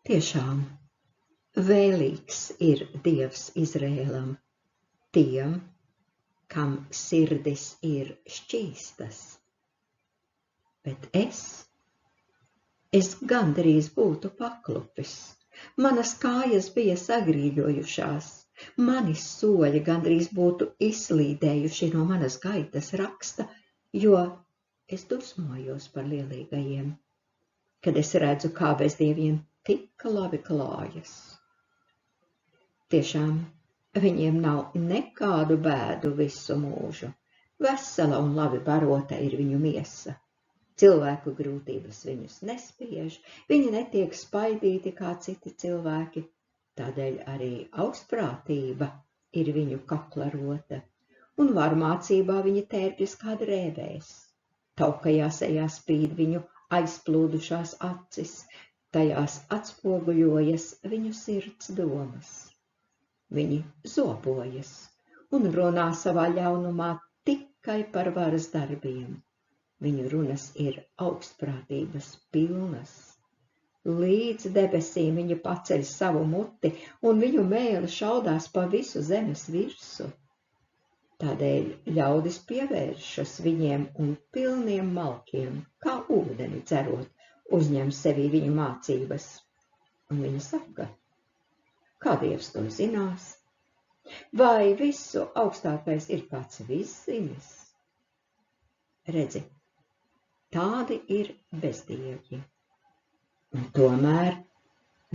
Tiešām, vēlīgs ir Dievs Izrēlam, tiem, kam sirdis ir šķīstas. Bet es gandrīz būtu paklupis, manas kājas bija sagrīļojušās, mani soļi gandrīz būtu izslīdējuši no manas gaitas raksta, jo es dusmojos par lielīgajiem, kad es redzu, kā bezdieviem tik labi klājas. Tiešām, viņiem nav nekādu bēdu visu mūžu, vesela un labi barota ir viņu miesa. Cilvēku grūtības viņus nespiež, viņi netiek spaidīti kā citi cilvēki, tādēļ arī augstprātība ir viņu kakla rota, un varmācībā viņi tērpjas kā drēbēs. Taukajā sejā spīd viņu aizplūdušās acis, tajās atspoguļojas viņu sirds domas. Viņi zobojas un runā savā ļaunumā tikai par varas darbiem. Viņu runas ir augstprātības pilnas. Līdz debesīm viņi paceļ savu muti, un viņu mēli šaudās pa visu zemes virsu. Tādēļ ļaudis pievēršas viņiem un pilniem malkiem, kā ūdeni dzerot, uzņem sevī viņu mācības. Un viņi saka, kā Dievs to zinās? Vai visu augstākais ir kāds viszinis? Redzi, tādi ir bezdievi. Un tomēr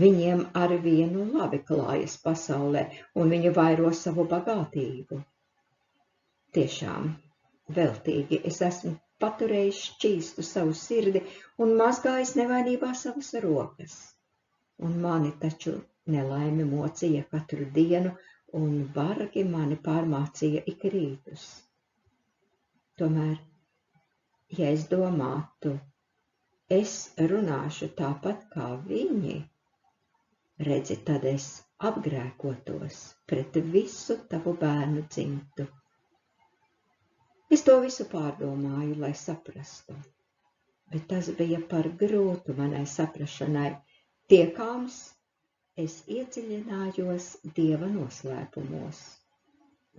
viņiem ar vienu labi klājas pasaulē, un viņi vairo savu bagātību. Tiešām, veltīgi es esmu paturējis šķīstu savu sirdi un mazgājis nevainībā savas rokas. Un mani taču nelaime mocīja katru dienu, un bargi mani pārmācīja ik rītus. Tomēr, ja es domātu, es runāšu tāpat kā viņi, redzi, tad es apgrēkotos pret visu tavu bērnu dzimtu. Es to visu pārdomāju, lai saprastu, bet tas bija par grūtu manai saprašanai. Tiekāms, es iedziļinājos Dieva noslēpumos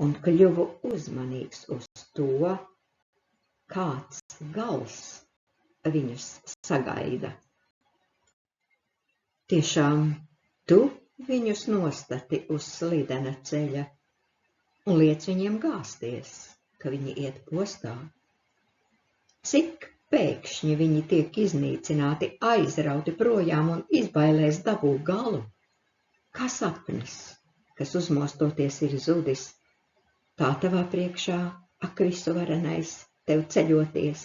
un kļuvu uzmanīgs uz to, kāds gals viņus sagaida. Tiešām, tu viņus nostati uz slidena ceļa un liec viņiem gāzties, ka viņi iet postā. Cik pēkšņi viņi tiek iznīcināti, aizrauti projām un izbailēs dabū galu, kā sapnis, kas uzmostoties ir zudis, tā tavā priekšā, ak visu varenais, tev ceļoties,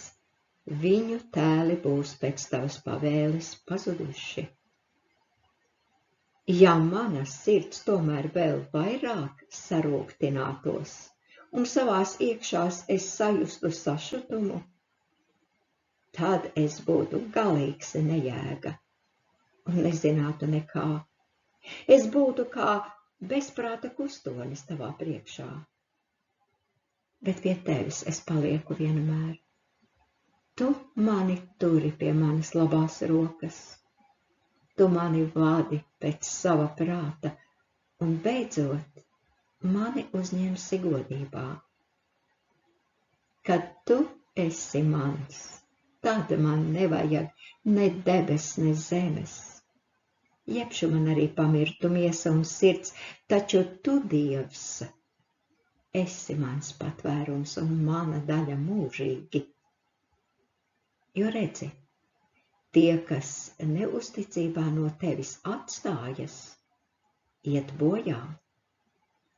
viņu tēli būs pēc tavas pavēles pazuduši. Ja mana sirds tomēr vēl vairāk sarūktinātos, un savās iekšās es sajustu sašutumu, tad es būtu galīgs nejēga un nezinātu nekā. Es būtu kā bezprāta kustonis tavā priekšā. Bet pie tevis es palieku vienmēr. Tu mani turi pie manas labās rokas. Tu mani vadi pēc sava prāta un beidzot mani uzņemsi godībā. Kad tu esi mans, tad man nevajag ne debes, ne zemes. Jebšu man arī pamirtu miesa un sirds, taču tu, Dievs, esi mans patvērums un mana daļa mūžīgi. Jo redzi, tie, kas neusticībā no tevis atstājas, iet bojā.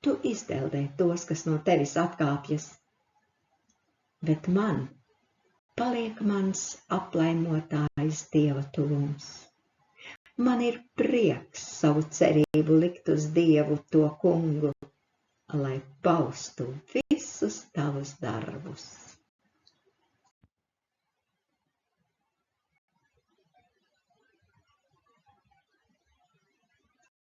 Tu izdeldē tos, kas no tevis atkāpjas, bet man paliek mans aplaimotājs Dieva tuvums. Man ir prieks savu cerību likt uz Dievu to kungu, lai paustu visus tavus darbus.